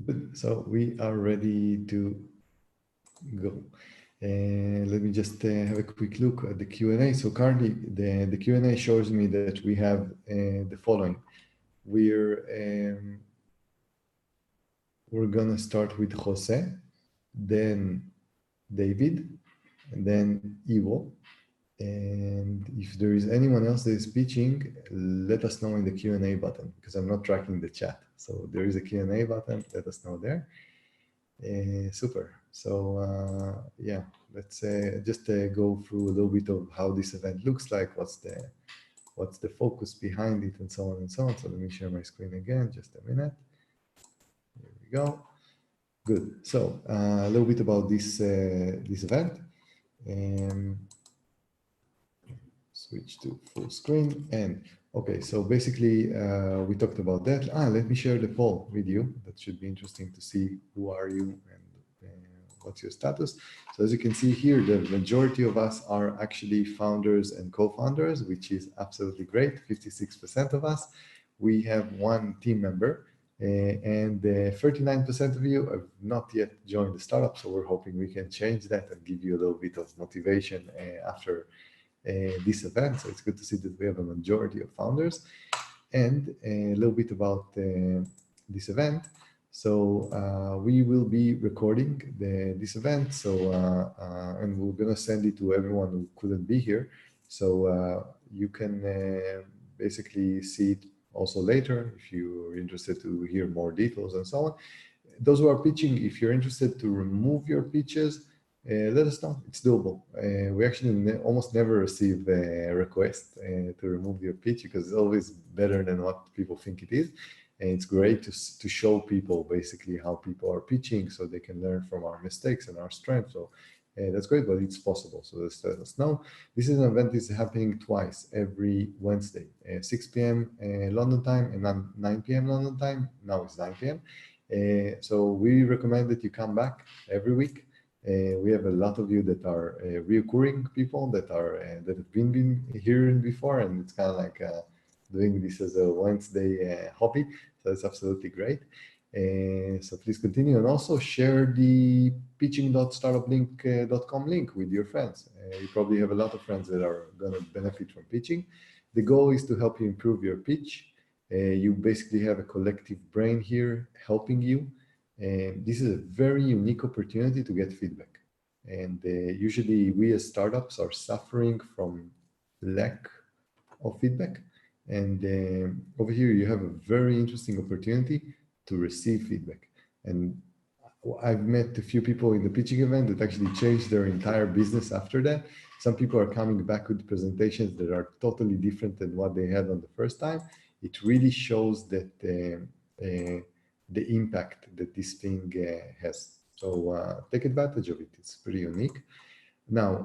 Good. So we are ready to go. Let me just have a quick look at the Q&A. So currently the Q&A shows me that we have the following. We're gonna start with Jose, then David, and then Ivo. And if there is anyone else that is pitching, let us know in the Q&A button because I'm not tracking the chat. So there is a Q&A button, let us know there. Super. So yeah, let's just go through a little bit of how this event looks like, what's the focus behind it, and so on and so on. So let me share my screen again, just a minute. Here we go. Good. So a little bit about this event. Switch to full screen. And okay, so basically we talked about that. Let me share the poll with you. That should be interesting to see who are you and what's your status. So as you can see here, the majority of us are actually founders and co-founders, which is absolutely great. 56% of us. We have one team member. And 39% of you have not yet joined the startup. So we're hoping we can change that and give you a little bit of motivation after this event. So it's good to see that we have a majority of founders. And a little bit about this event. So we will be recording this event. So and we're gonna send it to everyone who couldn't be here. So you can basically see it also later if you're interested to hear more details and so on. Those who are pitching, if you're interested to remove your pitches, let us know. It's doable. We actually almost never receive a request to remove your pitch because it's always better than what people think it is. And it's great to show people basically how people are pitching so they can learn from our mistakes and our strengths. So that's great, but it's possible. So just let us know. This is an event that's happening twice every Wednesday, 6 p.m. London time and 9 p.m. London time. Now it's 9 p.m. So we recommend that you come back every week. We have a lot of you that are reoccurring people that have been here before, and it's kind of like doing this as a Wednesday hobby. So it's absolutely great. So please continue and also share the pitching.startuplink.com link with your friends. You probably have a lot of friends that are going to benefit from pitching. The goal is to help you improve your pitch. You basically have a collective brain here helping you. And this is a very unique opportunity to get feedback. And usually we as startups are suffering from lack of feedback. And over here, you have a very interesting opportunity to receive feedback. And I've met a few people in the pitching event that actually changed their entire business after that. Some people are coming back with presentations that are totally different than what they had on the first time. It really shows that the impact that this thing has. So take advantage of it. It's pretty unique. Now,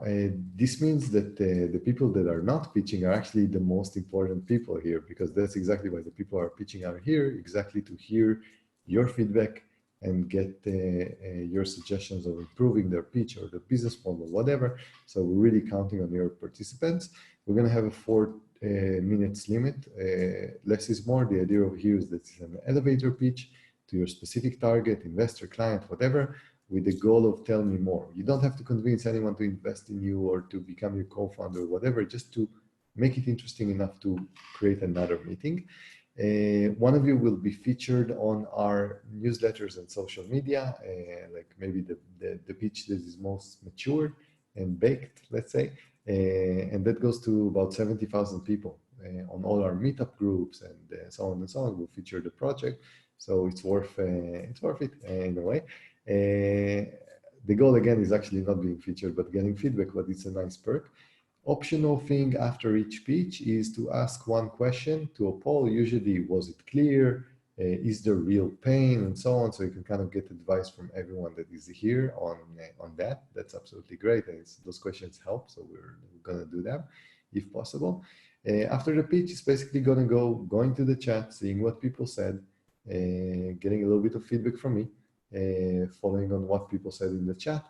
this means that the people that are not pitching are actually the most important people here, because that's exactly why the people who are pitching are here, exactly to hear your feedback and get your suggestions of improving their pitch or the business model, whatever. So we're really counting on your participants. We're going to have a 4 minutes limit. Less is more. The idea of here is that it's an elevator pitch to your specific target, investor, client, whatever, with the goal of tell me more. You don't have to convince anyone to invest in you or to become your co-founder or whatever, just to make it interesting enough to create another meeting. One of you will be featured on our newsletters and social media, like maybe the pitch that is most mature and baked, let's say. And that goes to about 70,000 people on all our meetup groups and so on and so on. We'll feature the project. So it's worth it in a way. The goal again is actually not being featured, but getting feedback, but it's a nice perk. Optional thing after each pitch is to ask one question to a poll. Usually, was it clear? Is there real pain and so on? So you can kind of get advice from everyone that is here on that. That's absolutely great. And those questions help. So we're going to do them if possible. After the pitch, it's basically going to the chat, seeing what people said, getting a little bit of feedback from me, following on what people said in the chat.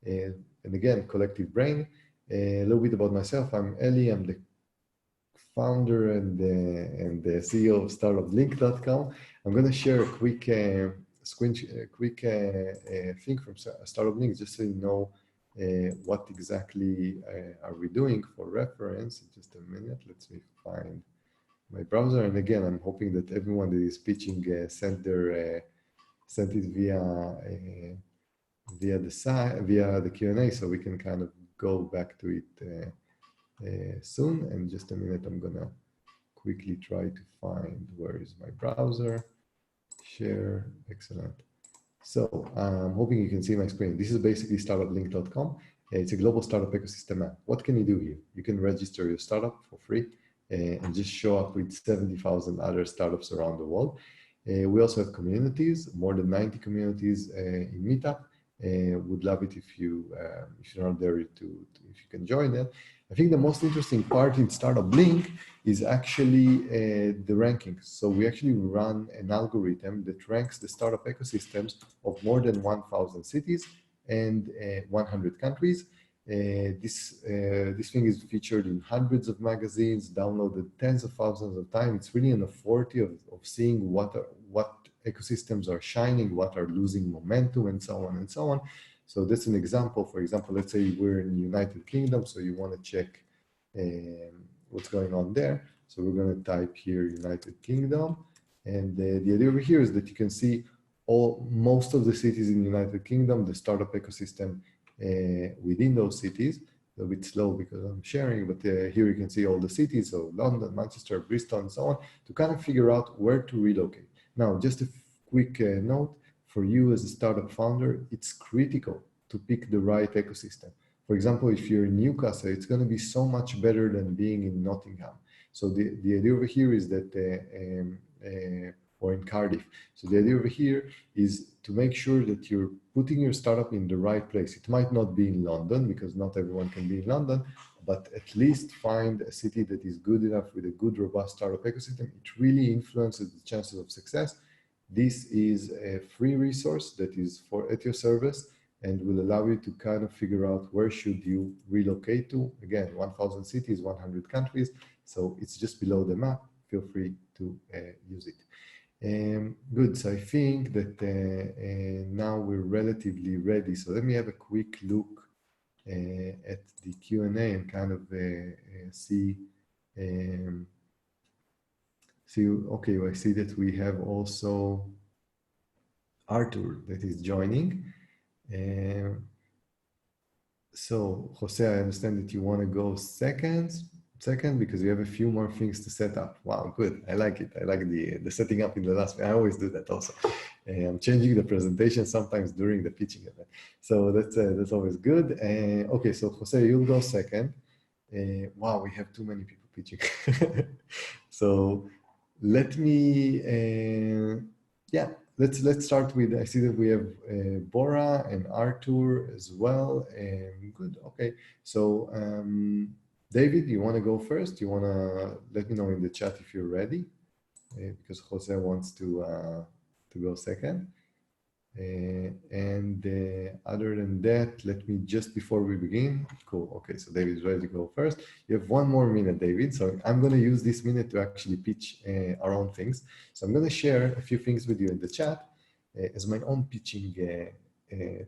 And again, collective brain. A little bit about myself. I'm Eli. I'm the founder and the CEO of startuplink.com. I'm going to share a quick quick thing from Startup Link, just so you know what exactly are we doing for reference. Just a minute, let me find my browser. And again, I'm hoping that everyone that is pitching sent it via the site, via the Q&A, so we can kind of go back to it soon. And just a minute, I'm gonna quickly try to find where is my browser. Share, excellent. So I'm hoping you can see my screen. This is basically startuplink.com. It's a global startup ecosystem app. What can you do here? You can register your startup for free and just show up with 70,000 other startups around the world. We also have communities, more than 90 communities in Meetup. Would love it if you're not there if you can join them. I think the most interesting part in Startup Link is actually the rankings. So we actually run an algorithm that ranks the startup ecosystems of more than 1,000 cities and 100 countries. This thing is featured in hundreds of magazines, downloaded tens of thousands of times. It's really an authority of seeing what ecosystems are shining, what are losing momentum, and so on and so on. So that's an example. For example, let's say we're in the United Kingdom, so you want to check what's going on there. So we're going to type here United Kingdom. And the idea over here is that you can see most of the cities in the United Kingdom, the startup ecosystem within those cities. A little bit slow because I'm sharing, but here you can see all the cities, so London, Manchester, Bristol, and so on, to kind of figure out where to relocate. Now, just a quick note, for you as a startup founder, it's critical to pick the right ecosystem. For example, if you're in Newcastle, it's going to be so much better than being in Nottingham. So the idea over here is that, or in Cardiff. So the idea over here is to make sure that you're putting your startup in the right place. It might not be in London because not everyone can be in London, but at least find a city that is good enough with a good, robust startup ecosystem. It really influences the chances of success. This is a free resource that is at your service and will allow you to kind of figure out where should you relocate to. Again, 1,000 cities, 100 countries. So it's just below the map. Feel free to use it. Good, so I think that now we're relatively ready. So let me have a quick look at the Q&A and kind of see, okay, I see that we have also Arthur that is joining. So Jose, I understand that you want to go second because you have a few more things to set up. Wow, good. I like it. I like the setting up in the last. I always do that also. I'm changing the presentation sometimes during the pitching event. So that's always good. Okay, so Jose, you'll go second. Wow, we have too many people pitching. So let me, let's start with, I see that we have Bora and Arthur as well. Good, okay. So David, you want to go first? You want to let me know in the chat if you're ready, because Jose wants to go second. Other than that, let me just before we begin. Cool. Okay, so David's ready to go first. You have 1 more minute, David. So I'm going to use this minute to actually pitch our own things. So I'm going to share a few things with you in the chat as my own pitching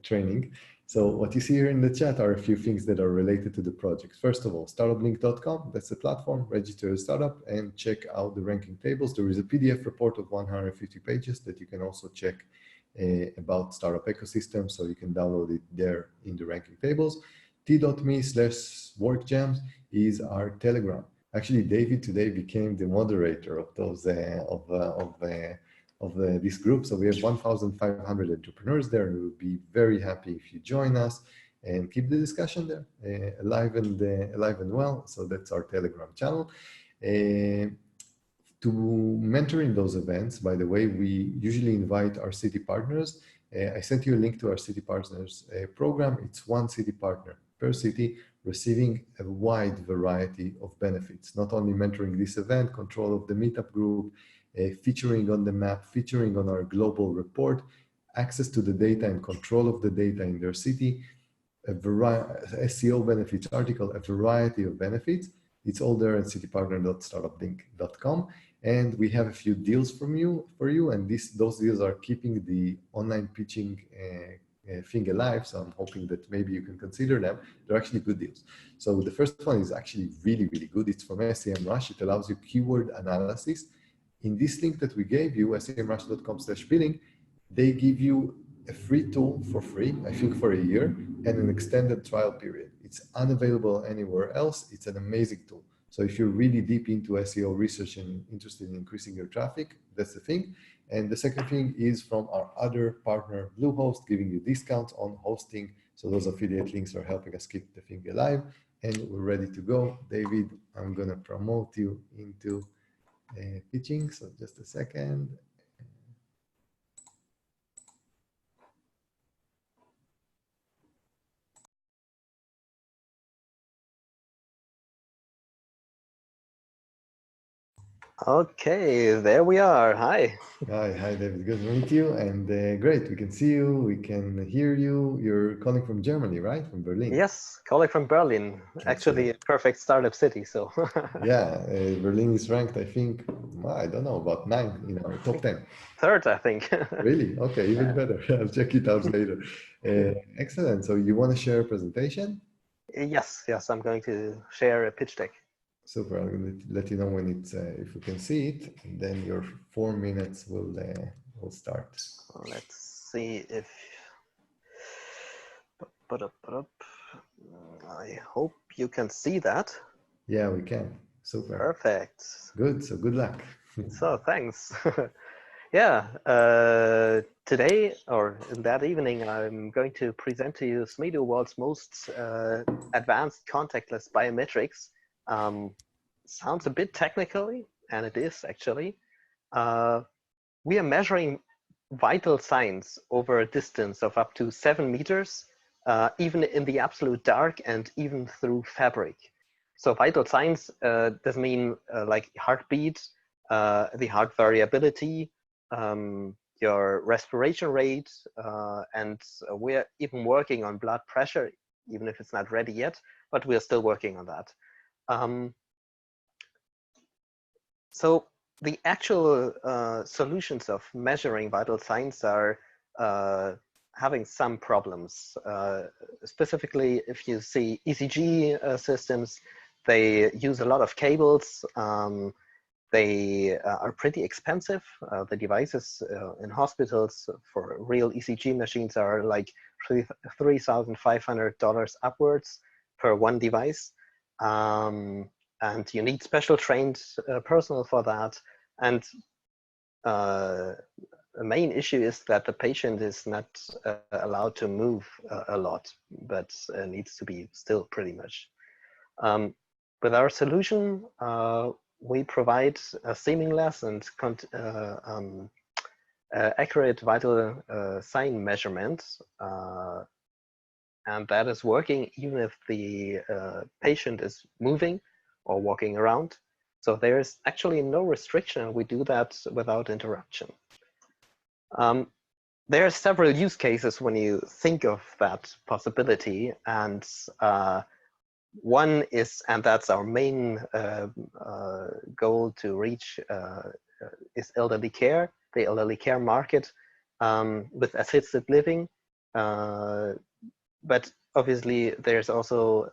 training. So what you see here in the chat are a few things that are related to the project. First of all, startuplink.com, that's the platform, register a startup and check out the ranking tables. There is a PDF report of 150 pages that you can also check about startup ecosystem, so you can download it there in the ranking tables. t.me/workjams is our Telegram. Actually, David today became the moderator of those this group. So we have 1,500 entrepreneurs there, and we'll be very happy if you join us and keep the discussion there alive and well. So that's our Telegram channel. To mentor in those events, by the way, we usually invite our city partners. I sent you a link to our city partners program. It's 1 city partner per city receiving a wide variety of benefits, not only mentoring this event, control of the meetup group, featuring on the map, featuring on our global report, access to the data and control of the data in their city, a variety, SEO benefits article, a variety of benefits. It's all there at citypartner.startuplink.com. And we have a few deals for you, and those deals are keeping the online pitching thing alive. So I'm hoping that maybe you can consider them. They're actually good deals. So the first one is actually really, really good. It's from SEMrush. It allows you keyword analysis. In this link that we gave you, semrush.com/billing, they give you a free tool for free, I think for a year, and an extended trial period. It's unavailable anywhere else. It's an amazing tool. So if you're really deep into SEO research and interested in increasing your traffic, that's the thing. And the second thing is from our other partner, Bluehost, giving you discounts on hosting. So those affiliate links are helping us keep the thing alive. And we're ready to go. David, I'm going to promote you into pitching. So just a second. Okay, there we are. Hi. Hi, David. Good to meet you. And great, we can see you, we can hear you. You're calling from Germany, right? From Berlin. Yes, colleague from Berlin. Actually, a Excellent. perfect startup city. So Yeah, Berlin is ranked, I think, I don't know, about 9 in our top 10. third, I think. Really? Okay, even Yeah. better. I'll check it out later. Excellent. So you want to share a presentation? Yes, I'm going to share a pitch deck. Super. I'm going to let you know when it's if we can see it, and then your 4 minutes will start. Let's see if. I hope you can see that. Yeah, we can. Super. Perfect. Good. So good luck. So thanks. Yeah, today or in that evening, I'm going to present to you Smedo World's most advanced contactless biometrics. Sounds a bit technically, and it is actually. We are measuring vital signs over a distance of up to 7 meters, even in the absolute dark and even through fabric. So vital signs does mean like heartbeat, the heart variability, your respiration rate, and we're even working on blood pressure, even if it's not ready yet, but we're still working on that. So the actual solutions of measuring vital signs are having some problems. Specifically, if you see ECG systems, they use a lot of cables. They are pretty expensive. The devices in hospitals for real ECG machines are like $3,500 upwards per one device. And you need special trained personnel for that. And the main issue is that the patient is not allowed to move a lot, but needs to be still pretty much. With our solution, we provide a seamless and accurate vital sign measurement, and that is working even if the patient is moving or walking around. So there is actually no restriction. We do that without interruption. There are several use cases when you think of that possibility, and one is, and that's our main goal to reach, is elderly care, the elderly care market with assisted living. But obviously, there's also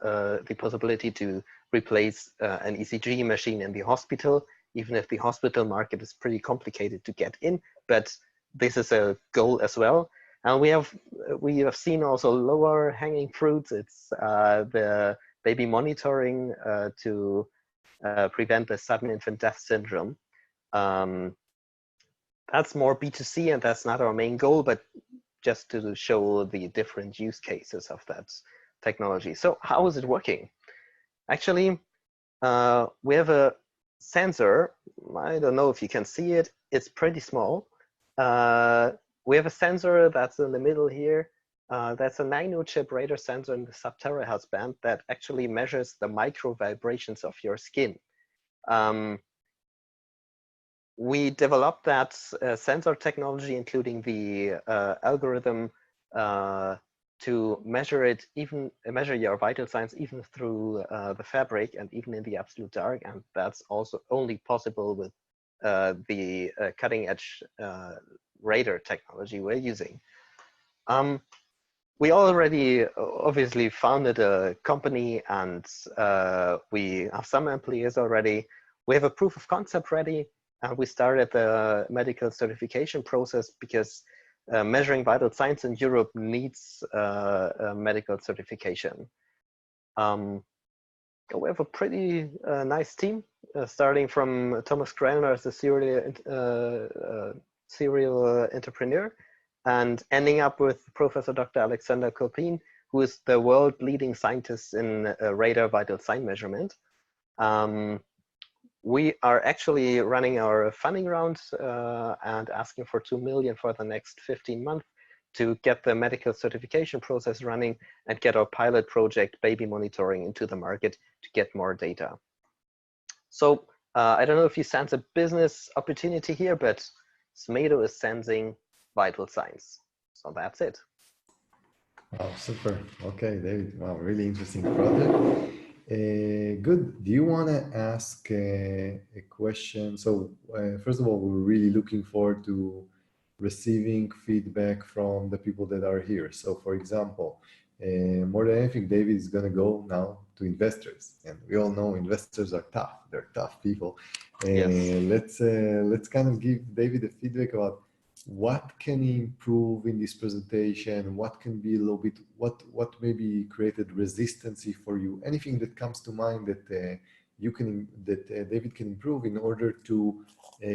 the possibility to replace an ECG machine in the hospital, even if the hospital market is pretty complicated to get in. But this is a goal as well. And we have seen also lower hanging fruits. It's the baby monitoring to prevent the sudden infant death syndrome. That's more B2C, and that's not our main goal, but just to show the different use cases of that technology. So how is it working? Actually, we have a sensor. I don't know if you can see it. It's pretty small. We have a sensor that's in the middle here. That's a nano-chip radar sensor in the sub-terahertz band that actually measures the micro vibrations of your skin. We developed that sensor technology, including the algorithm to measure your vital signs even through the fabric and even in the absolute dark. And that's also only possible with the cutting edge radar technology we're using. We already obviously founded a company, and we have some employees already. We have a proof of concept ready, and we started the medical certification process because measuring vital signs in Europe needs a medical certification. We have a pretty nice team, starting from Thomas Grenner as a serial entrepreneur, and ending up with Professor Dr. Alexander Kolpin, who is the world leading scientist in radar vital sign measurement. We are actually running our funding round and asking for 2 million for the next 15 months to get the medical certification process running and get our pilot project baby monitoring into the market to get more data. So I don't know if you sense a business opportunity here, but smedo is sensing vital signs. So that's it. Wow, super. Okay, David. Wow, really interesting project. Good. Do you want to ask a question? So first of all, we're really looking forward to receiving feedback from the people that are here. So for example, more than anything, David is going to go now to investors, and we all know investors are tough. They're tough people. Yes. Let's kind of give David a feedback about what can he improve in this presentation, what can be a little bit, what maybe created resistance for you, anything that comes to mind that David can improve in order to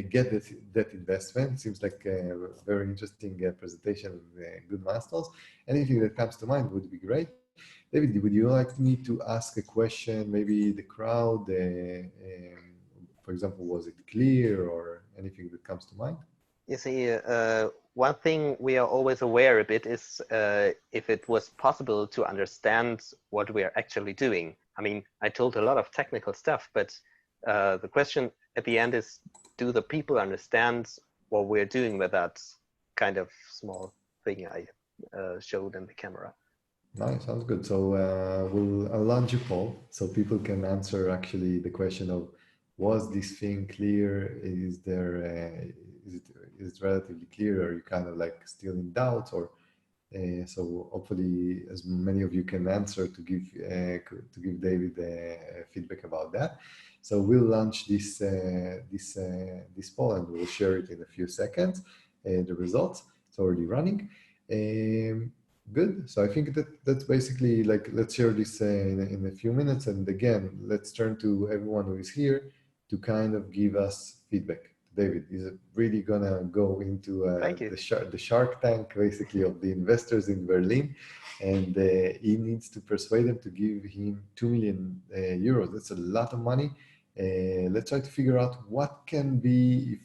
get that investment. It seems like a very interesting presentation with good milestones. Anything that comes to mind would be great. David, would you like me to ask a question, maybe the crowd, for example, was it clear or anything that comes to mind? You see, one thing we are always aware a bit is if it was possible to understand what we are actually doing. I mean, I told a lot of technical stuff, but the question at the end is, do the people understand what we're doing with that kind of small thing I showed in the camera? Nice, sounds good. So I'll launch a poll so people can answer actually the question of, was this thing clear? Is it relatively clear? Or are you kind of like still in doubt? Or so hopefully as many of you can answer to give David feedback about that. So we'll launch this poll and we'll share it in a few seconds. The results, it's already running. Good. So I think that's basically like, let's share this in a few minutes. And again, let's turn to everyone who is here to kind of give us feedback. David, is it really gonna go into the Shark Tank, basically, of the investors in Berlin, and he needs to persuade them to give him 2 million euros. That's a lot of money. Let's try to figure out what can be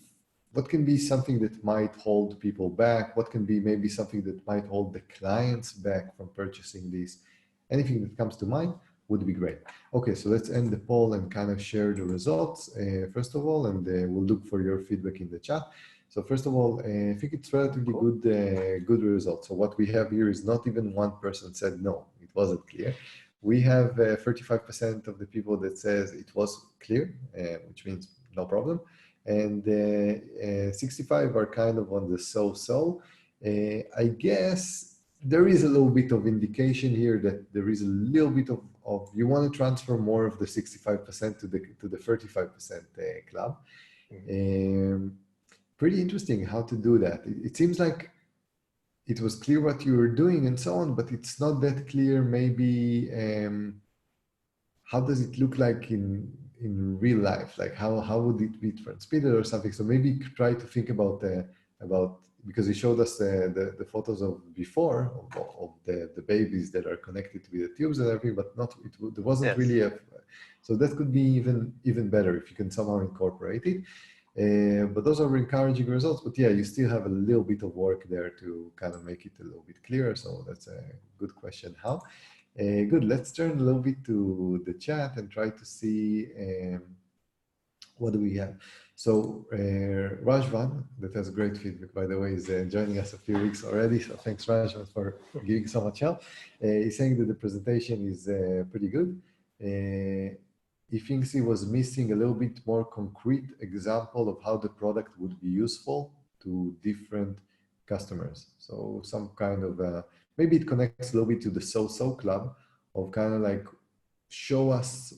something that might hold people back. What can be maybe something that might hold the clients back from purchasing these. Anything that comes to mind would be great. Okay, so let's end the poll and kind of share the results first of all, and we'll look for your feedback in the chat. So first of all, I think it's relatively good results. So what we have here is not even one person said no, it wasn't clear. We have 35% of the people that says it was clear, which means no problem. And 65 are kind of on the so-so. I guess there is a little bit of indication here that there is a little bit of you want to transfer more of the 65% to the 35% club. Pretty interesting how to do that. It seems like it was clear what you were doing and so on, but it's not that clear. Maybe how does it look like in real life? Like how would it be transmitted or something? So maybe try to think about because he showed us the photos of before of the babies that are connected with the tubes and everything, but there wasn't really so that could be even better if you can somehow incorporate it. But those are encouraging results. But yeah, you still have a little bit of work there to kind of make it a little bit clearer. So that's a good question. How? Good. Let's turn a little bit to the chat and try to see what do we have. So Rajvan, that has great feedback, by the way, is joining us a few weeks already. So thanks, Rajvan, for giving so much help. He's saying that the presentation is pretty good. he thinks he was missing a little bit more concrete example of how the product would be useful to different customers. So some kind of, maybe it connects a little bit to the so-so club of kind of like, show us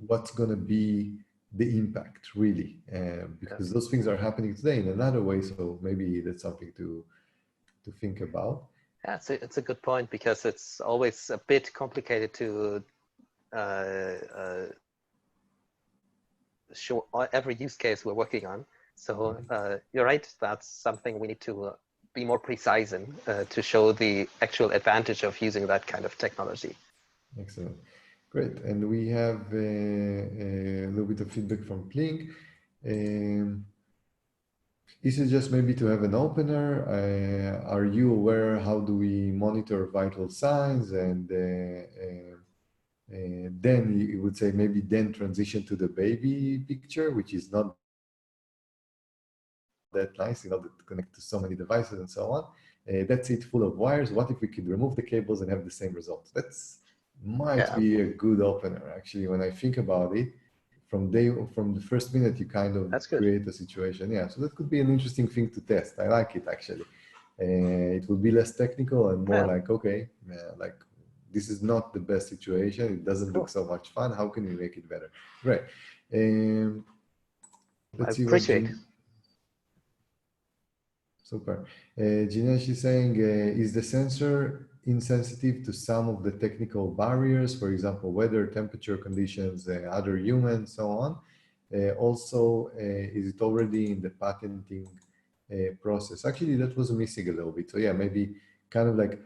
what's going to be the impact really, because those things are happening today in another way. So maybe that's something to think about. Yeah, it's a good point, because it's always a bit complicated to show every use case we're working on. So you're right, that's something we need to be more precise in to show the actual advantage of using that kind of technology. Excellent. Great. And we have a little bit of feedback from Plink. This is just maybe to have an opener. Are you aware how do we monitor vital signs? And then you would say maybe then transition to the baby picture, which is not that nice, you know, that connect to so many devices and so on. That's it, full of wires. What if we could remove the cables and have the same results? That's might be a good opener, actually, when I think about it. From the first minute, you kind of create a situation. Yeah, so that could be an interesting thing to test. I like it, actually. It will be less technical and more like, okay, like this is not the best situation. It doesn't look so much fun. How can we make it better? Great. Let's see what super. Jinesh is saying, is the sensor insensitive to some of the technical barriers, for example, weather, temperature conditions, other humans, so on? Also, is it already in the patenting process? Actually, that was missing a little bit. So yeah, maybe kind of like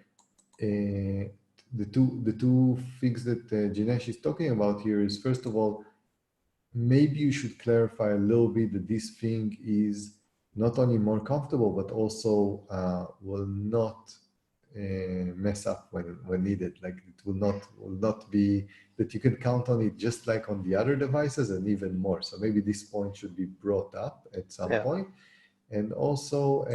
the two things that Jinesh is talking about here is, first of all, maybe you should clarify a little bit that this thing is not only more comfortable, but also will not mess up when needed. Like it will not be that you can count on it just like on the other devices, and even more. So maybe this point should be brought up at some point. And also,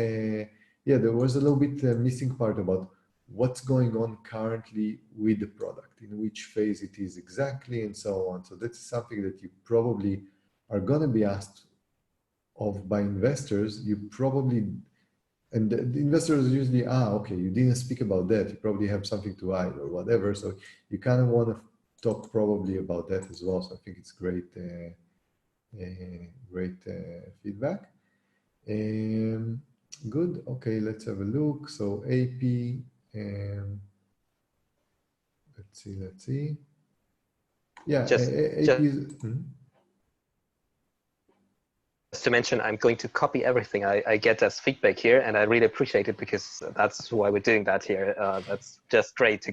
yeah, there was a little bit missing part about what's going on currently with the product, in which phase it is exactly, and so on. So that's something that you probably are going to be asked of by investors. You probably, and the investors usually, okay, you didn't speak about that. You probably have something to hide or whatever. So you kind of want to talk probably about that as well. So I think it's great, great feedback. Good. Okay, let's have a look. So AP, let's see. Yeah, just AP is, to mention, I'm going to copy everything I get as feedback here, and I really appreciate it, because that's why we're doing that here. That's just great to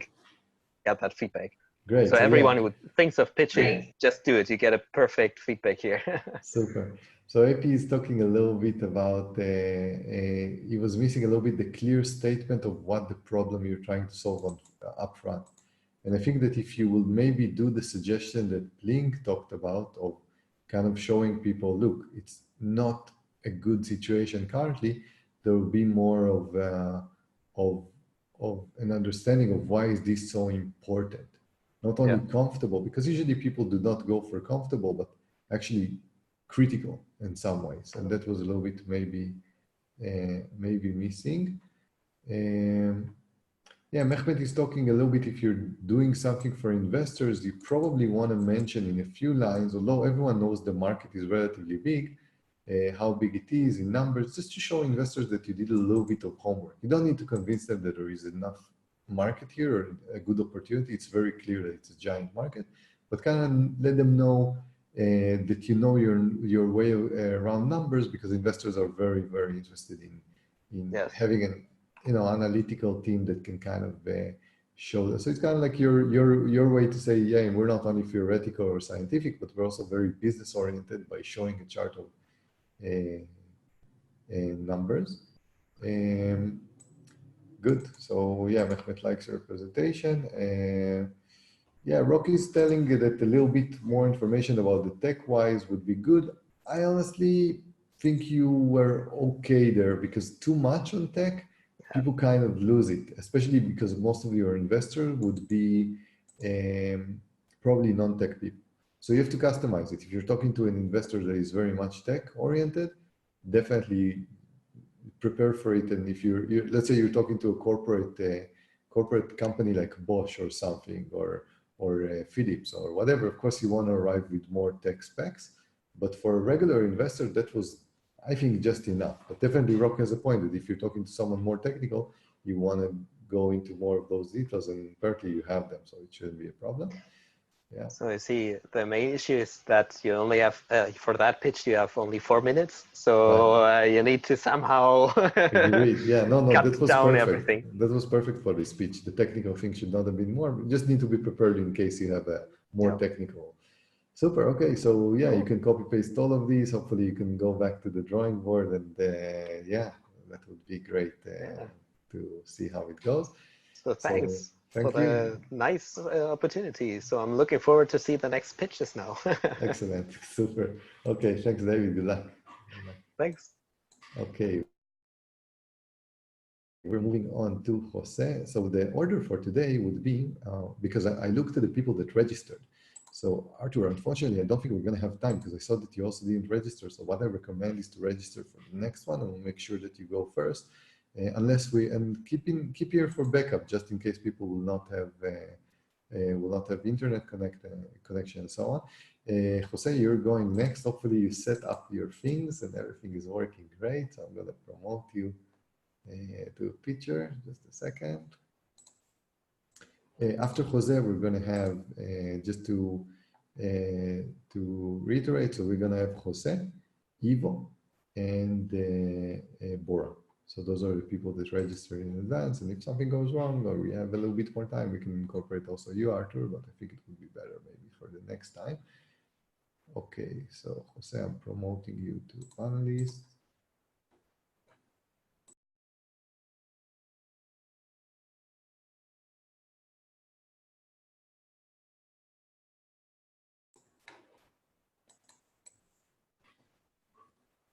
get that feedback. Great. So everyone who thinks of pitching, just do it. You get a perfect feedback here. Super. So AP is talking a little bit about, he was missing a little bit the clear statement of what the problem you're trying to solve on upfront. And I think that if you will maybe do the suggestion that Link talked about of kind of showing people, look, it's not a good situation currently, there will be more of an understanding of why is this so important. Not only comfortable, because usually people do not go for comfortable, but actually critical in some ways. And that was a little bit maybe missing. Yeah, Mehmet is talking a little bit, if you're doing something for investors, you probably want to mention in a few lines, although everyone knows the market is relatively big, how big it is in numbers, just to show investors that you did a little bit of homework. You don't need to convince them that there is enough market here or a good opportunity. It's very clear that it's a giant market, but kind of let them know that you know your way around numbers, because investors are very, very interested in having an analytical team that can kind of show that. So it's kind of like your way to say, yeah, we're not only theoretical or scientific, but we're also very business oriented by showing a chart of numbers. Good. So yeah, Mehmet likes your presentation. Yeah, Rocky is telling that a little bit more information about the tech-wise would be good. I honestly think you were okay there, because too much on tech, people kind of lose it, especially because most of your investors would be probably non-tech people. So you have to customize it. If you're talking to an investor that is very much tech oriented, definitely prepare for it. And if let's say you're talking to a corporate company like Bosch or something, or Philips or whatever, of course you want to arrive with more tech specs. But for a regular investor, that was, I think, just enough. But definitely Rock has a point that if you're talking to someone more technical, you want to go into more of those details, and apparently you have them, so it shouldn't be a problem. Yeah. So I see the main issue is that you only have, for that pitch, you have only 4 minutes. So you need to somehow Agreed. Yeah, no, cut that was down perfect. everything. That was perfect for the speech. The technical thing should not have been more. You just need to be prepared in case you have a more technical. Super. Okay, so yeah, you can copy paste all of these. Hopefully, you can go back to the drawing board, and yeah, that would be great to see how it goes. So thanks for thank you. the nice opportunity. So I'm looking forward to see the next pitches now. Excellent. Super. Okay, thanks, David. Good luck. Thanks. Okay. We're moving on to Jose. So the order for today would be, because I looked at the people that registered. So Arthur, unfortunately, I don't think we're going to have time because I saw that you also didn't register. So what I recommend is to register for the next one, and we'll make sure that you go first, and keep here for backup just in case people will not have internet connection and so on. Jose, you're going next. Hopefully you set up your things and everything is working great. So I'm going to promote you to a picture. Just a second. After Jose, we're going to have, just to reiterate, so we're going to have Jose, Ivo, and Bora. So those are the people that registered in advance. And if something goes wrong or we have a little bit more time, we can incorporate also you, Arthur, but I think it would be better maybe for the next time. Okay, so Jose, I'm promoting you to panelist.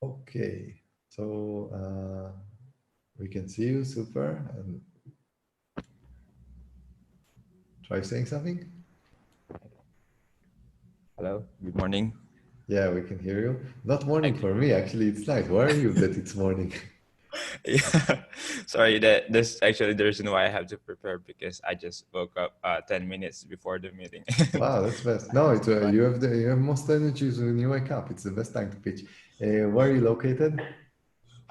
Okay, so we can see you, super. And try saying something. Hello, good morning. Yeah, we can hear you. Not morning for me, actually, it's night. Why are you that it's morning? Yeah, sorry, that's actually the reason why I have to prepare, because I just woke up 10 minutes before the meeting. Wow, that's best. No, it's you have most energies when you wake up. It's the best time to pitch. Where are you located?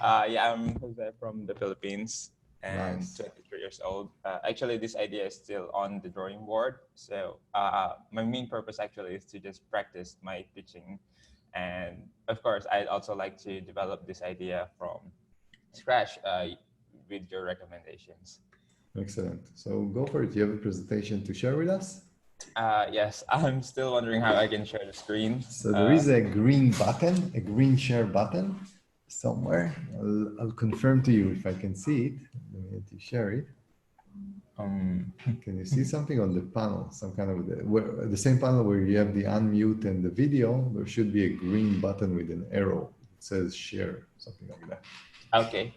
Yeah, I'm Jose from the Philippines and Nice. 23 years old. Actually, this idea is still on the drawing board. So my main purpose actually is to just practice my pitching. And of course, I'd also like to develop this idea from scratch with your recommendations. Excellent. So go for it. You have a presentation to share with us? Yes, I'm still wondering how I can share the screen. So there is a green button, a green share button somewhere. I'll confirm to you if I can see it the minute you share it. Can you see something on the panel? Some kind of the same panel where you have the unmute and the video, there should be a green button with an arrow. It says share, something like that. Okay,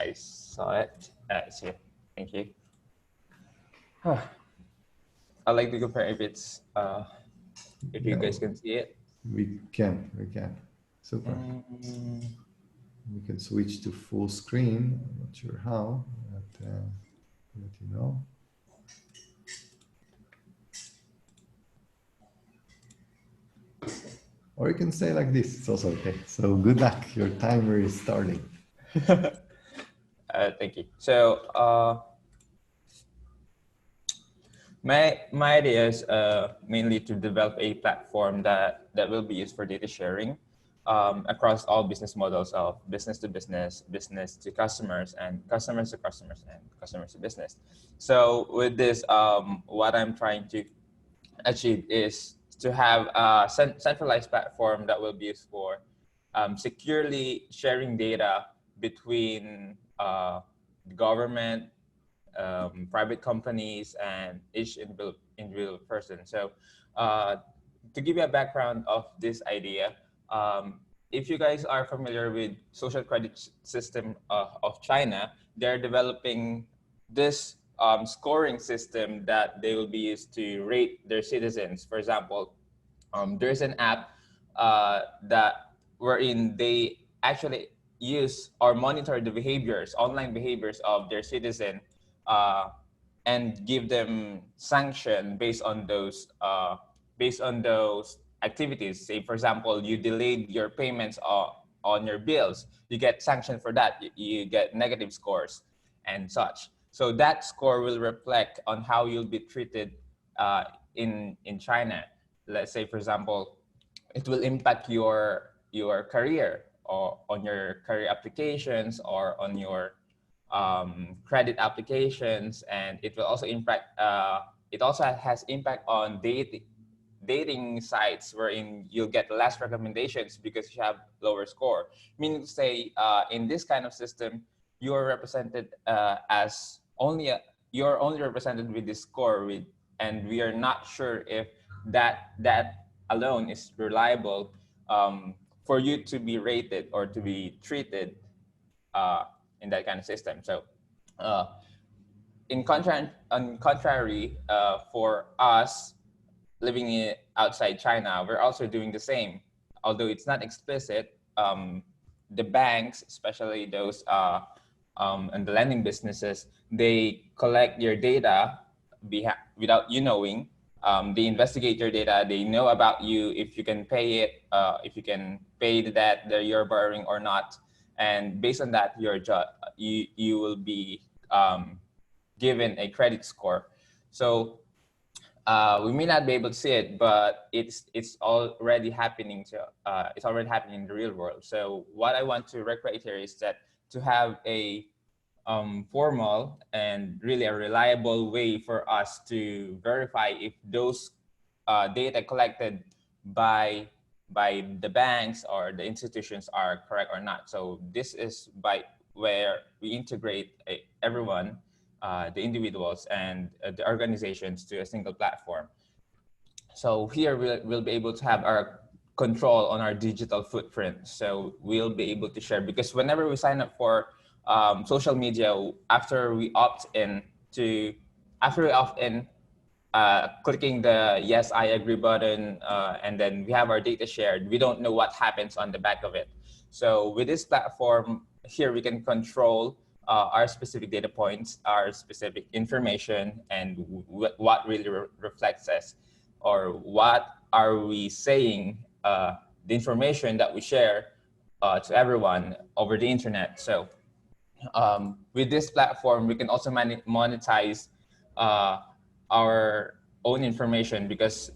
I saw it. It's here. Thank you. I like to compare if it's if you guys can see it. We can. Super. We can switch to full screen. I'm not sure how, but let you know. Or you can say like this, it's also okay. So good luck, your timer is starting. Thank you. So my idea is mainly to develop a platform that will be used for data sharing across all business models of business to business, business to customers, and customers to customers, and customers to business. So with this, what I'm trying to achieve is to have a centralized platform that will be used for securely sharing data between government, private companies, and each individual person. So to give you a background of this idea, if you guys are familiar with social credit system of China, they're developing this scoring system that they will be used to rate their citizens. For example, There's an app that wherein they actually use or monitor the behaviors, online behaviors of their citizen, uh, and give them sanction based on those activities. Say, for example, you delayed your payments on your bills, you get sanctioned for that. You get negative scores and such. So that score will reflect on how you'll be treated uh, in China. Let's say, for example, it will impact your career or on your career applications or on your credit applications, and it will also impact. It also has impact on dating sites wherein you'll get less recommendations because you have lower score. Meaning to say, in this kind of system, you are represented as only you're only represented with this score with, and we are not sure if that alone is reliable for you to be rated or to be treated uh, in that kind of system. So, uh, on contrary, for us living outside China, we're also doing the same. Although it's not explicit, the banks, especially those and the lending businesses, they collect your data without you knowing. They investigate your data. They know about you, if you can pay it, if you can pay the debt that you're borrowing or not. And based on that, you will be given a credit score. So we may not be able to see it, but it's already happening it's already happening in the real world. So what I want to recreate here is that to have a formal and really a reliable way for us to verify if those data collected by the banks or the institutions are correct or not. So this is by where we integrate everyone, the individuals and the organizations to a single platform. So here we'll be able to have our control on our digital footprint. So we'll be able to share, because whenever we sign up for social media, after we opt in, clicking the yes, I agree button, and then we have our data shared, we don't know what happens on the back of it. So with this platform here, we can control our specific data points, our specific information, and what really reflects us, or what are we saying, the information that we share to everyone over the internet. So with this platform, we can also monetize our own information, because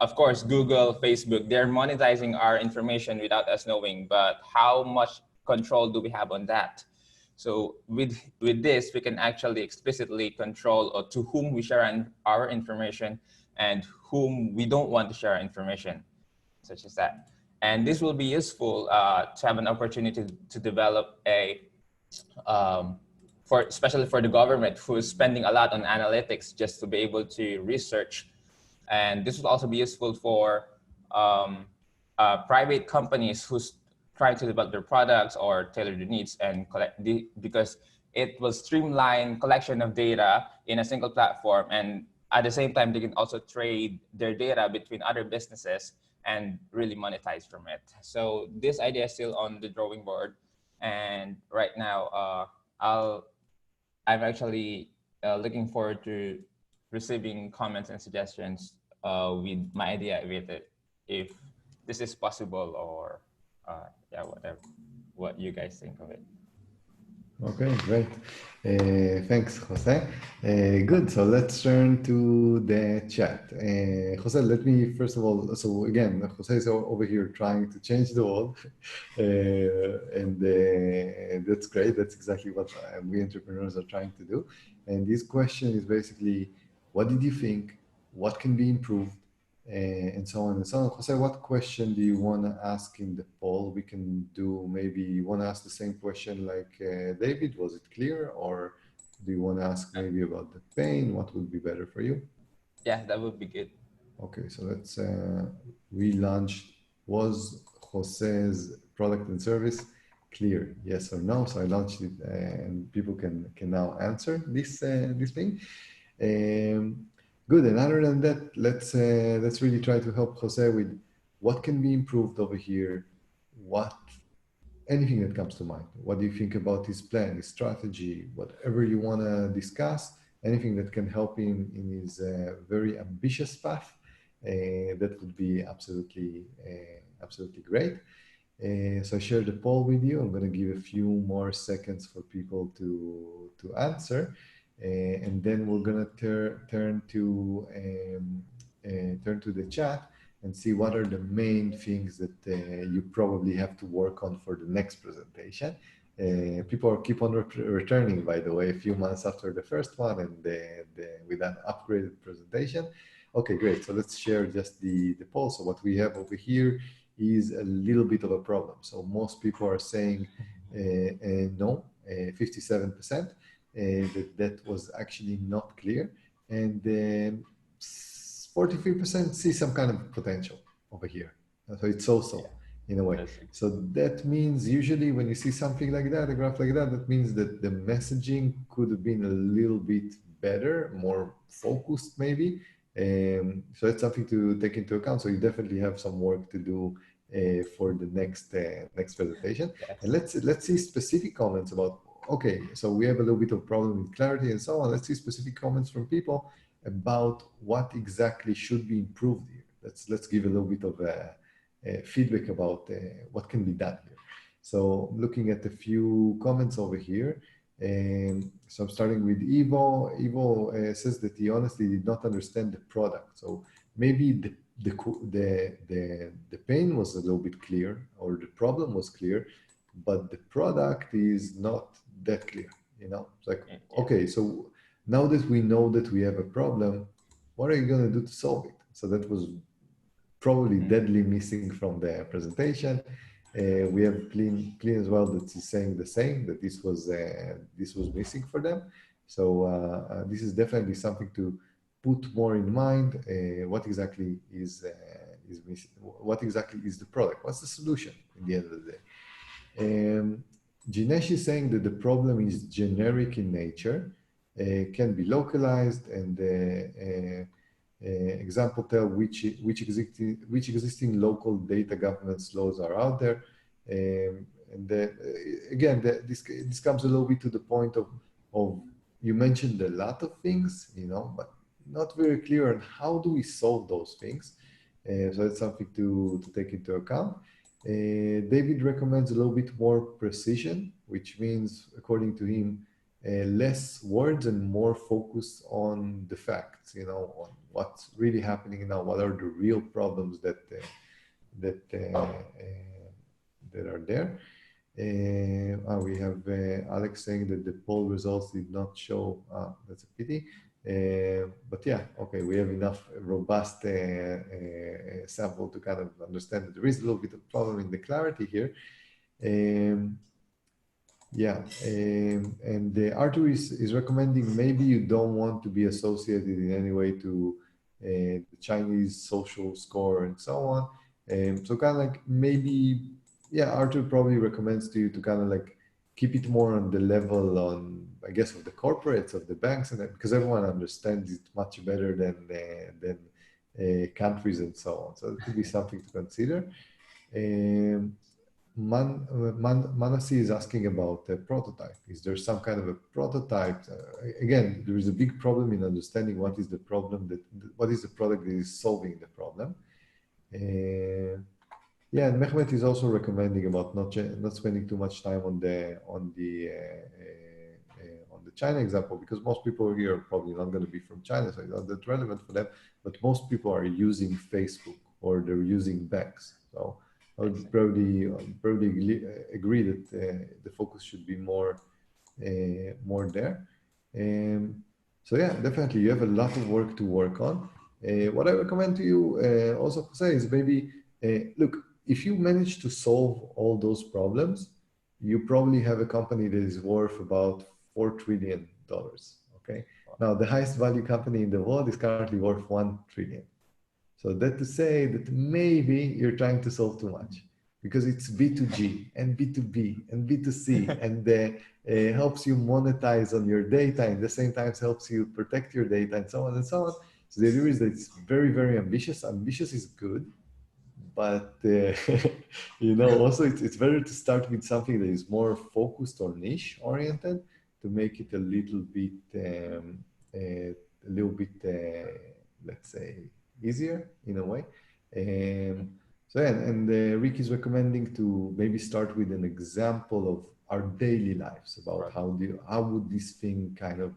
of course, Google, Facebook, they're monetizing our information without us knowing, but how much control do we have on that? So with this, we can actually explicitly control to whom we share our information and whom we don't want to share our information, such as that. And this will be useful to have an opportunity to develop especially for the government, who is spending a lot on analytics just to be able to research. And this will also be useful for private companies who's trying to develop their products or tailor their needs and because it will streamline collection of data in a single platform. And at the same time, they can also trade their data between other businesses and really monetize from it. So this idea is still on the drawing board. And right now, I'm actually looking forward to receiving comments and suggestions with my idea with it, if this is possible, or yeah, whatever, what you guys think of it. Okay, great. Thanks, Jose. Good. So let's turn to the chat. Jose, let me first of all, so again, Jose is over here trying to change the world. And that's great. That's exactly what we entrepreneurs are trying to do. And this question is basically, what did you think? What can be improved? And so on and so on. Jose, what question do you want to ask in the poll? We can do, maybe you want to ask the same question like David, was it clear? Or do you want to ask maybe about the pain? What would be better for you? Yeah, that would be good. Okay, so let's relaunch. Was Jose's product and service clear? Yes or no? So I launched it and people can now answer this thing. Good. And other than that, let's really try to help Jose with what can be improved over here. What anything that comes to mind. What do you think about his plan, his strategy, whatever you want to discuss? Anything that can help him in his very ambitious path, that would be absolutely great. So I shared the poll with you. I'm going to give a few more seconds for people to answer. And then we're going to turn to the chat and see what are the main things that you probably have to work on for the next presentation. People keep on returning, by the way, a few months after the first one and with an upgraded presentation. Okay, great. So let's share just the poll. So what we have over here is a little bit of a problem. So most people are saying no, 57%, that was actually not clear. And 43% see some kind of potential over here. So it's so-so in a way. So that means usually when you see something like that, a graph like that, that means that the messaging could have been a little bit better, more focused maybe. So that's something to take into account. So you definitely have some work to do for the next presentation. Yes. And let's see specific comments about, okay, so we have a little bit of problem with clarity and so on. Let's see specific comments from people about what exactly should be improved here. Let's give a little bit of feedback about what can be done here. So looking at a few comments over here. So I'm starting with Ivo. Ivo says that he honestly did not understand the product. So maybe the pain was a little bit clear, or the problem was clear, but the product is not that clear. You know, it's like, okay, so now that we know that we have a problem, what are you going to do to solve it? So that was probably deadly missing from the presentation. We have clean as well that is saying the same, that this was missing for them. So this is definitely something to put more in mind. What exactly is missing? What exactly is the product? What's the solution in the end of the day? Jinesh is saying that the problem is generic in nature, can be localized, and example tell which existing local data governance laws are out there. And again, this comes a little bit to the point of you mentioned a lot of things, you know, but not very clear on how do we solve those things. So it's something to take into account. David recommends a little bit more precision, which means, according to him, less words and more focus on the facts, you know, on what's really happening now, what are the real problems that are there. We have Alex saying that the poll results did not show, that's a pity. But yeah, okay, we have enough robust sample to kind of understand that there is a little bit of problem in the clarity here. Yeah, and Arthur is recommending maybe you don't want to be associated in any way to the Chinese social score and so on. So kind of like maybe, yeah, Arthur probably recommends to you to kind of like keep it more on the level on, I guess, of the corporates, of the banks, and that, because everyone understands it much better than countries and so on. So it could be something to consider. Manasi is asking about a prototype. Is there some kind of a prototype? Again, there is a big problem in understanding what is the problem what is the product that is solving the problem. Yeah, and Mehmet is also recommending about not spending too much time on the China example, because most people here are probably not going to be from China, so it's not that relevant for them. But most people are using Facebook or they're using banks. So I would probably agree that the focus should be more there. So yeah, definitely you have a lot of work to work on. What I recommend to you also, Jose, is maybe look, if you manage to solve all those problems, you probably have a company that is worth about $4 trillion. Okay. Now the highest value company in the world is currently worth $1 trillion. So that to say that maybe you're trying to solve too much, because it's B2G and B2B and B2C and helps you monetize on your data, and at the same time helps you protect your data and so on and so on. So the idea is that it's very, very ambitious. Ambitious is good, but also it's better to start with something that is more focused or niche oriented to make it a little bit, let's say, easier in a way. So yeah, and Rick is recommending to maybe start with an example of our daily lives about how would this thing kind of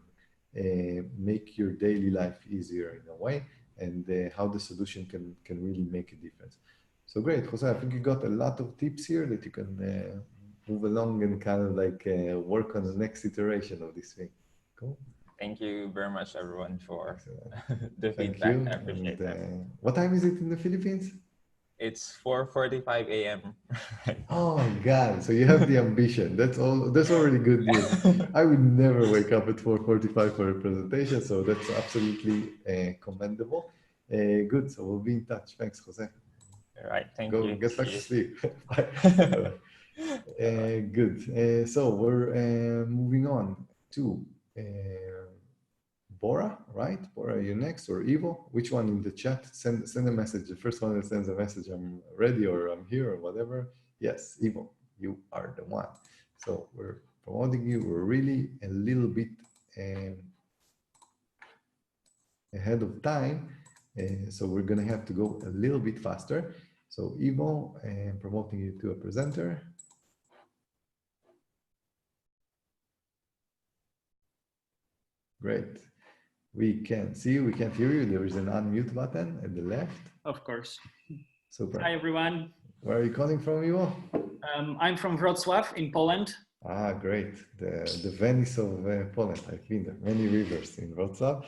make your daily life easier in a way, and how the solution can really make a difference. So great, Jose, I think you got a lot of tips here that you can move along and kind of like work on the next iteration of this thing. Cool. Thank you very much, everyone, for the Thank feedback. you. I appreciate that. What time is it in the Philippines? It's 4:45 a.m. Oh my God! So you have the ambition. That's all. That's already good news. I would never wake up at 4:45 for a presentation, so that's absolutely commendable. Good. So we'll be in touch. Thanks, Jose. All right. Thank Go you. get back See to you. sleep. Bye. Good. So we're moving on to Bora, right? Bora, you next, or Ivo? Which one in the chat? Send a message. The first one that sends a message, I'm ready, or I'm here, or whatever. Yes, Ivo, you are the one. So we're promoting you. We're really a little bit ahead of time. So we're gonna have to go a little bit faster. So Ivo, promoting you to a presenter. Great. We can see you, we can't hear you. There is an unmute button at the left. Of course. Super. Hi, everyone. Where are you calling from, Ivo? I'm from Wrocław in Poland. Ah, great. The Venice of Poland. I've been there. Many rivers in Wrocław.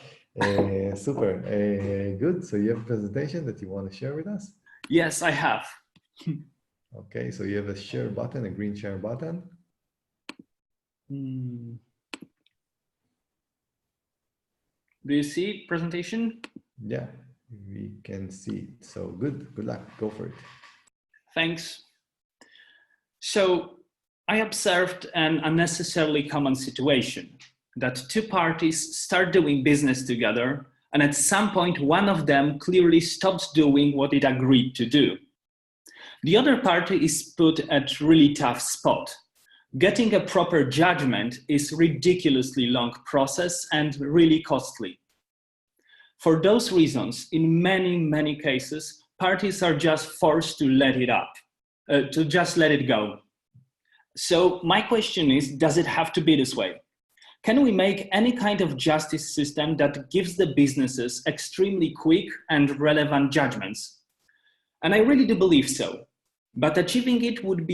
Super. Good. So you have a presentation that you want to share with us? Yes, I have. Okay, so you have a share button, a green share button. Do you see presentation? Yeah, we can see it. So good. Good luck. Go for it. Thanks. So I observed an unnecessarily common situation that two parties start doing business together, and at some point, one of them clearly stops doing what it agreed to do. The other party is put at a really tough spot. Getting a proper judgment is a ridiculously long process and really costly. For those reasons, in many cases, parties are just forced to let it go. So my question is, does it have to be this way? Can we make any kind of justice system that gives the businesses extremely quick and relevant judgments? And I really do believe so. But achieving it would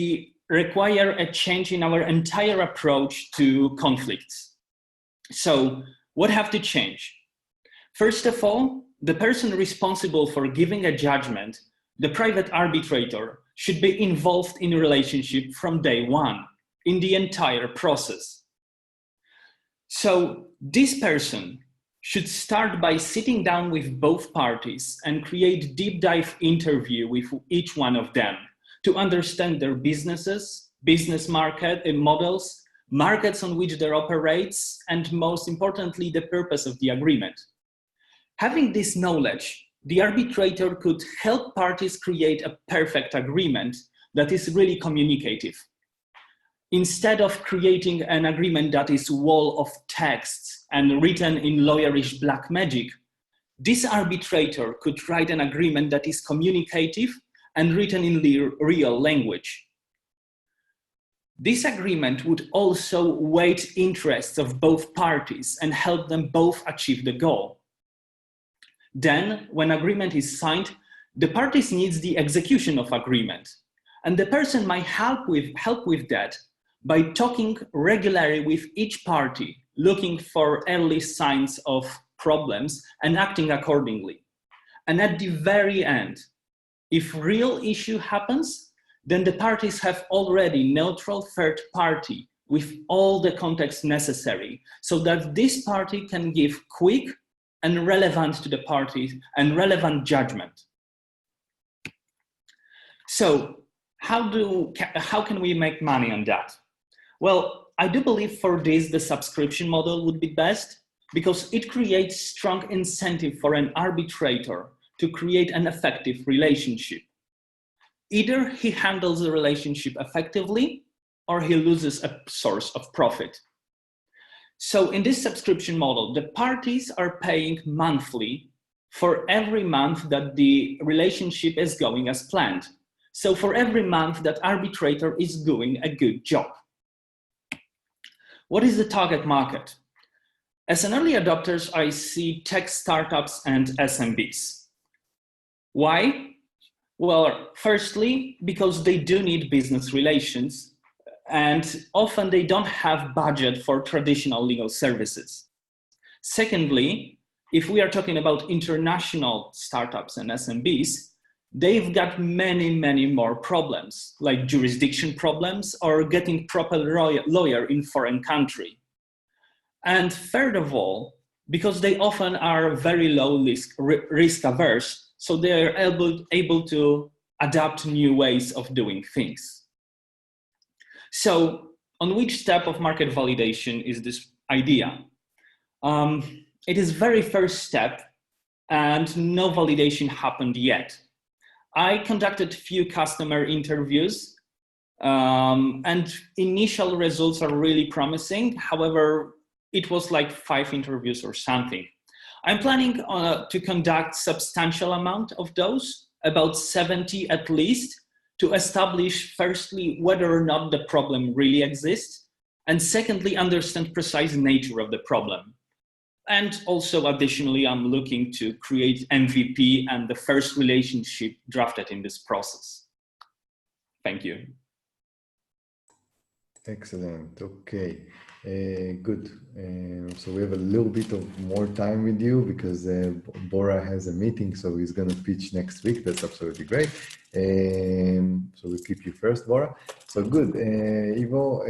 require a change in our entire approach to conflicts. So what have to change? First of all, the person responsible for giving a judgment, the private arbitrator, should be involved in a relationship from day one, in the entire process. So this person should start by sitting down with both parties and create deep dive interview with each one of them to understand their businesses, business models, markets on which they operate, and most importantly, the purpose of the agreement. Having this knowledge, the arbitrator could help parties create a perfect agreement that is really communicative. Instead of creating an agreement that is a wall of texts and written in lawyerish black magic, this arbitrator could write an agreement that is communicative and written in real language. This agreement would also weigh interests of both parties and help them both achieve the goal. Then, when agreement is signed, the parties needs the execution of agreement, and the person might help with that by talking regularly with each party, looking for early signs of problems and acting accordingly. And at the very end, if real issue happens, then the parties have already neutral third party with all the context necessary so that this party can give quick and relevant to the parties and relevant judgment. So how can we make money on that? Well, I do believe for this, the subscription model would be best, because it creates strong incentive for an arbitrator to create an effective relationship. Either he handles the relationship effectively or he loses a source of profit. So in this subscription model, the parties are paying monthly for every month that the relationship is going as planned. So for every month that arbitrator is doing a good job. What is the target market? As an early adopters, I see tech startups and SMBs. Why? Well, firstly, because they do need business relations, and often they don't have budget for traditional legal services. Secondly, if we are talking about international startups and SMBs, they've got many more problems, like jurisdiction problems or getting proper lawyer in foreign country. And third of all, because they often are very low risk averse, so they are able to adapt new ways of doing things. So on which step of market validation is this idea? It is very first step and no validation happened yet. I conducted few customer interviews and initial results are really promising. However, it was like 5 interviews or something. I'm planning to conduct substantial amount of those, about 70 at least, to establish firstly whether or not the problem really exists, and secondly understand precise nature of the problem. And also additionally, I'm looking to create MVP and the first relationship drafted in this process. Thank you. Excellent. Okay, good. So we have a little bit of more time with you because Bora has a meeting, so he's going to pitch next week. That's absolutely great. So we'll keep you first, Bora. So good. Ivo,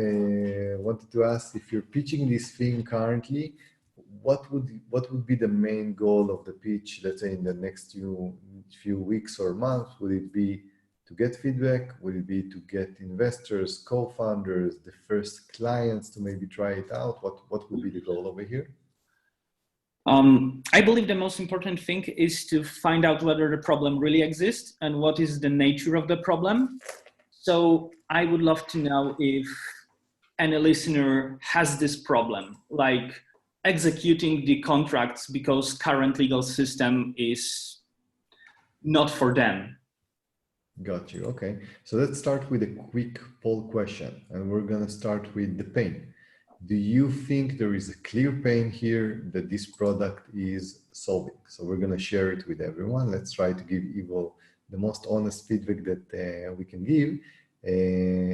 wanted to ask if you're pitching this thing currently, what would be the main goal of the pitch, let's say in the next few weeks or months? Would it be to get feedback? Would it be to get investors, co-founders, the first clients to maybe try it out? What would be the goal over here? I believe the most important thing is to find out whether the problem really exists and what is the nature of the problem. So I would love to know if any listener has this problem, like executing the contracts because current legal system is not for them. Got you. Okay. So let's start with a quick poll question, and we're going to start with the pain. Do you think there is a clear pain here that this product is solving? So we're going to share it with everyone. Let's try to give Ivo the most honest feedback that we can give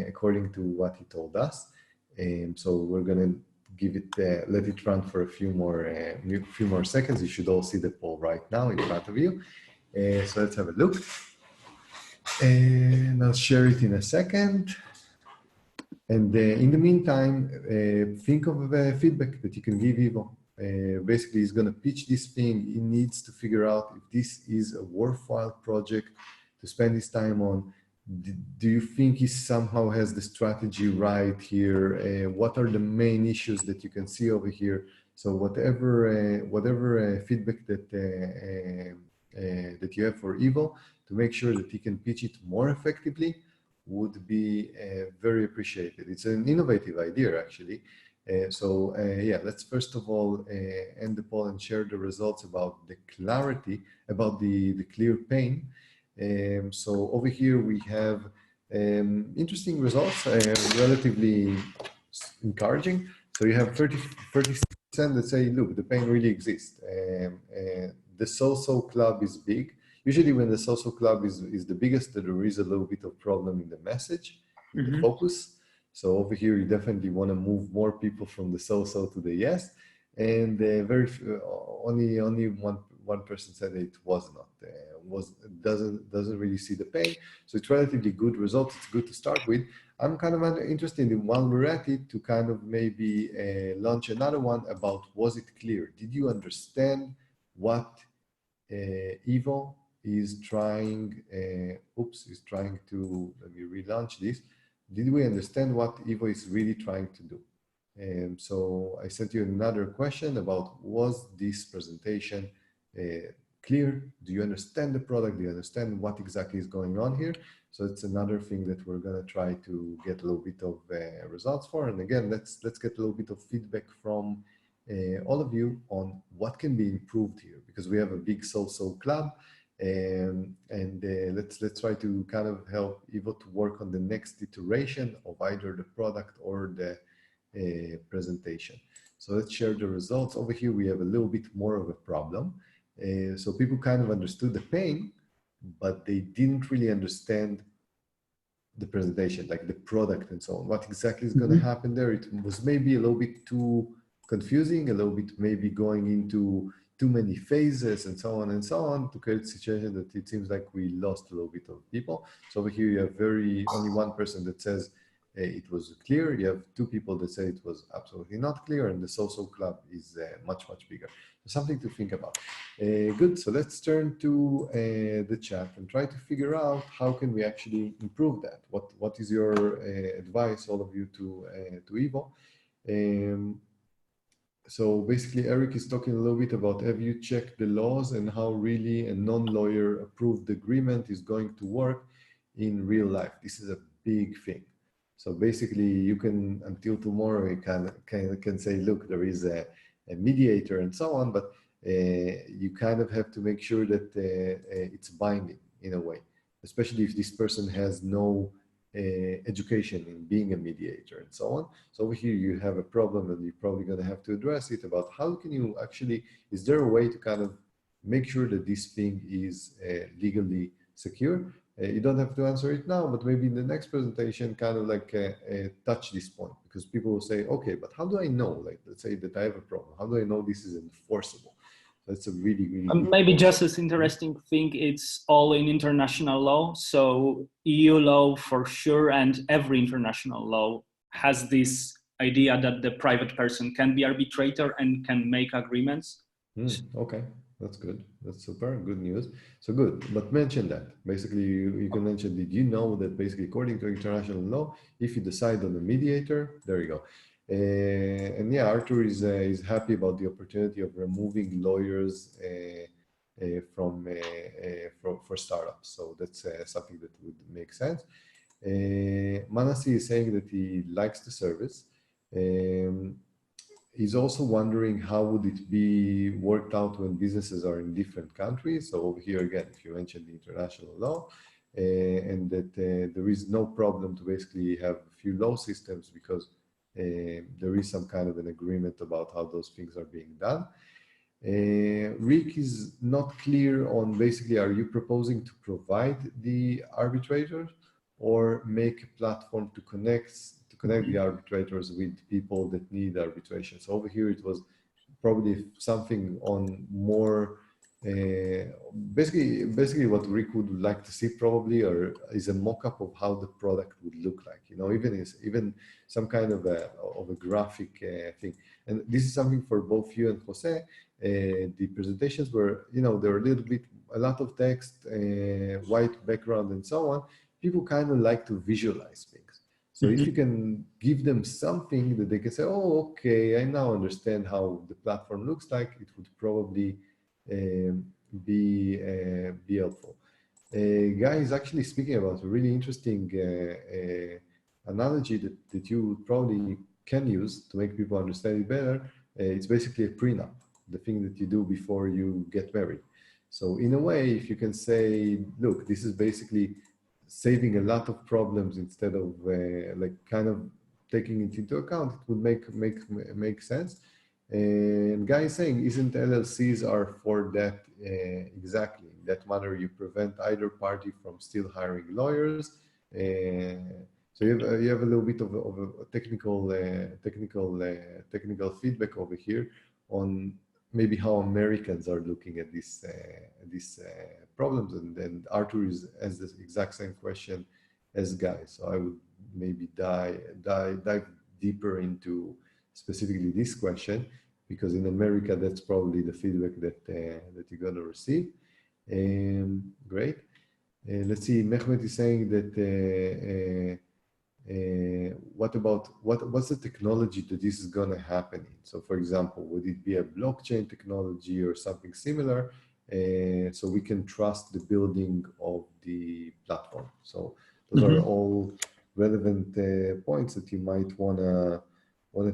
according to what he told us. So we're going to give it, let it run for a few more seconds. You should all see the poll right now in front of you. So let's have a look. And I'll share it in a second. And in the meantime, think of feedback that you can give Ivo. Basically, he's going to pitch this thing. He needs to figure out if this is a worthwhile project to spend his time on. Do you think he somehow has the strategy right here? What are the main issues that you can see over here? So whatever feedback that you have for Ivo, to make sure that he can pitch it more effectively, would be very appreciated. It's an innovative idea, actually. Yeah, let's first of all end the poll and share the results about the clarity, about the clear pain. So over here we have interesting results, relatively encouraging. So you have 30% that say, look, the pain really exists. The so-so club is big. Usually when the so-so club is the biggest, there is a little bit of problem in the message, in the focus. So over here, you definitely want to move more people from the so-so to the yes. And only one person said it was not, doesn't really see the pain. So it's relatively good results. It's good to start with. I'm kind of interested in, while we're at it, to kind of maybe launch another one about, was it clear? Did you understand what Ivo is trying, is trying to, let me relaunch this. Did we understand what Ivo is really trying to do? So I sent you another question about, was this presentation clear? Do you understand the product? Do you understand what exactly is going on here? So it's another thing that we're going to try to get a little bit of results for. And again, let's get a little bit of feedback from all of you on what can be improved here, because we have a big so-so club. Let's try to kind of help Ivo to work on the next iteration of either the product or the presentation. So let's share the results. Over here, we have a little bit more of a problem. So people kind of understood the pain, but they didn't really understand the presentation, like the product and so on. What exactly is going to happen there? It was maybe a little bit too confusing, a little bit maybe going into too many phases and so on to create a situation that it seems like we lost a little bit of people. So over here you have only one person that says it was clear. You have two people that say it was absolutely not clear, and the so-so club is much bigger. So something to think about. Good, so let's turn to the chat and try to figure out how can we actually improve that. What is your advice, all of you, to Ivo? So basically, Eric is talking a little bit about, have you checked the laws and how really a non-lawyer approved agreement is going to work in real life? This is a big thing. So basically, you can, until tomorrow, you can say, look, there is a mediator and so on, but you kind of have to make sure that it's binding in a way, especially if this person has no education in being a mediator and so on. So over here you have a problem, and you're probably going to have to address it about how can you actually, is there a way to kind of make sure that this thing is legally secure? You don't have to answer it now, but maybe in the next presentation, kind of like touch this point, because people will say, okay, but how do I know? Like, let's say that I have a problem. How do I know this is enforceable? That's a really good maybe point. just as interesting thing, it's all in international law. So EU law for sure, and every international law has this idea that the private person can be arbitrator and can make agreements. Okay, that's good. That's super good news. So good, but mention that. Basically, you can mention, did you know that basically according to international law, if you decide on a mediator, there you go. And yeah, Arthur is happy about the opportunity of removing lawyers for startups. So that's something that would make sense. Manasi is saying that he likes the service. He's also wondering how would it be worked out when businesses are in different countries. So over here again, if you mentioned the international law, and that there is no problem to basically have a few law systems because there is some kind of an agreement about how those things are being done. Rick is not clear on basically, are you proposing to provide the arbitrators or make a platform to connect the arbitrators with people that need arbitration? So over here, it was probably something on more, basically what Rick would like to see probably, or is a mock-up of how the product would look like, you know, even some kind of a graphic thing. And this is something for both you and Jose. The presentations were, you know, they're a lot of text, white background and so on. People kind of like to visualize things. So if you can give them something that they can say, oh, okay, I now understand how the platform looks like, it would probably be helpful. Guy is actually speaking about a really interesting analogy that you probably can use to make people understand it better. It's basically a prenup, the thing that you do before you get married. So in a way, if you can say, look, this is basically saving a lot of problems instead of like kind of taking it into account, it would make sense. And Guy is saying, isn't LLCs are for that exactly? In that manner, you prevent either party from still hiring lawyers. So you have a little bit of a technical feedback over here on maybe how Americans are looking at these problems, and then Arthur has the exact same question as Guy. So I would maybe dive deeper into specifically this question, because in America that's probably the feedback that you're going to receive. Great. Let's see. Mehmet is saying that what's the technology that this is going to happen in? So for example, would it be a blockchain technology or something similar? So we can trust the building of the platform. So those are all relevant points that you might wanna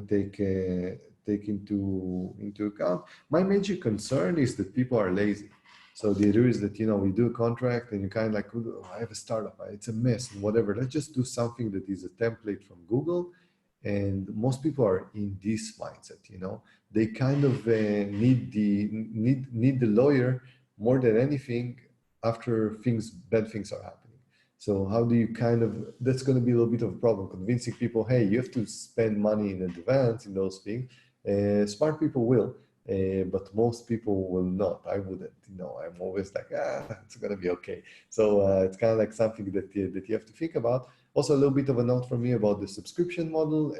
take into account. My major concern is that people are lazy. So the idea is that, you know, we do a contract and you kind of like, oh, I have a startup, it's a mess and whatever. Let's just do something that is a template from Google. And most people are in this mindset, you know, they kind of need the lawyer more than anything after bad things are happening. So how do you kind of, that's going to be a little bit of a problem, convincing people, hey, you have to spend money in advance in those things. Smart people will. But most people will not. I wouldn't, you know, I'm always like, it's going to be okay. So it's kind of like something that you have to think about. Also, a little bit of a note from me about the subscription model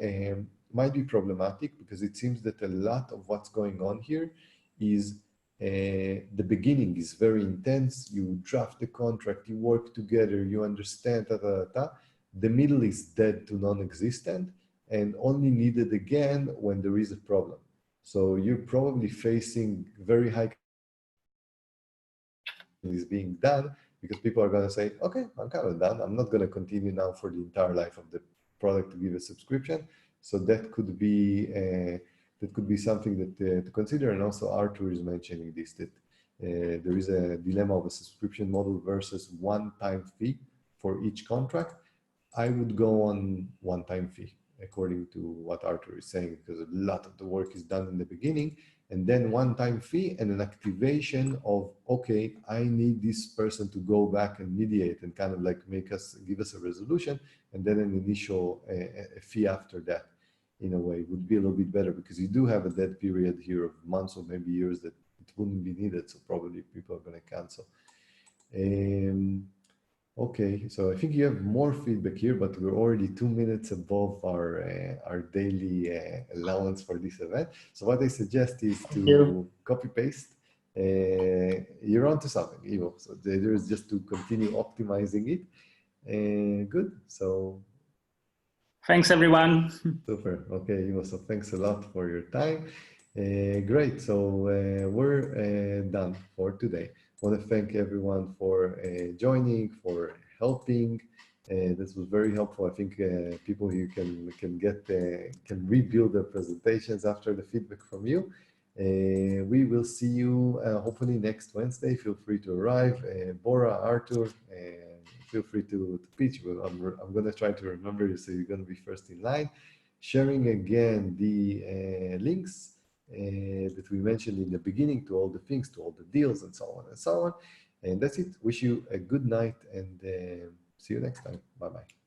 might be problematic because it seems that a lot of what's going on here is the beginning is very intense. You draft the contract, you work together, you understand, The middle is dead to non-existent and only needed again when there is a problem. So you're probably facing very high is being done because people are going to say, okay, I'm kind of done. I'm not going to continue now for the entire life of the product to give a subscription. So that could be something that to consider. And also Arthur is mentioning this, that there is a dilemma of a subscription model versus one-time fee for each contract. I would go on one-time fee, according to what Arthur is saying, because a lot of the work is done in the beginning, and then one-time fee and an activation of, okay, I need this person to go back and mediate and kind of like give us a resolution, and then an initial a fee after that, in a way, would be a little bit better because you do have a dead period here of months or maybe years that it wouldn't be needed, so probably people are going to cancel. Okay, so I think you have more feedback here, but we're already 2 minutes above our daily allowance for this event. So what I suggest is to copy paste. You're onto something, Ivo. So the idea is just to continue optimizing it. Good. So thanks, everyone. super. Okay, Ivo. So thanks a lot for your time. Great. So we're done for today. I want to thank everyone for joining, for helping. This was very helpful. I think people here can rebuild their presentations after the feedback from you. We will see you hopefully next Wednesday. Feel free to arrive. Bora, Arthur, feel free to pitch. I'm going to try to remember you, so you're going to be first in line. Sharing again the links that we mentioned in the beginning to all the things, to all the deals and so on and so on. And that's it. Wish you a good night and see you next time. Bye-bye.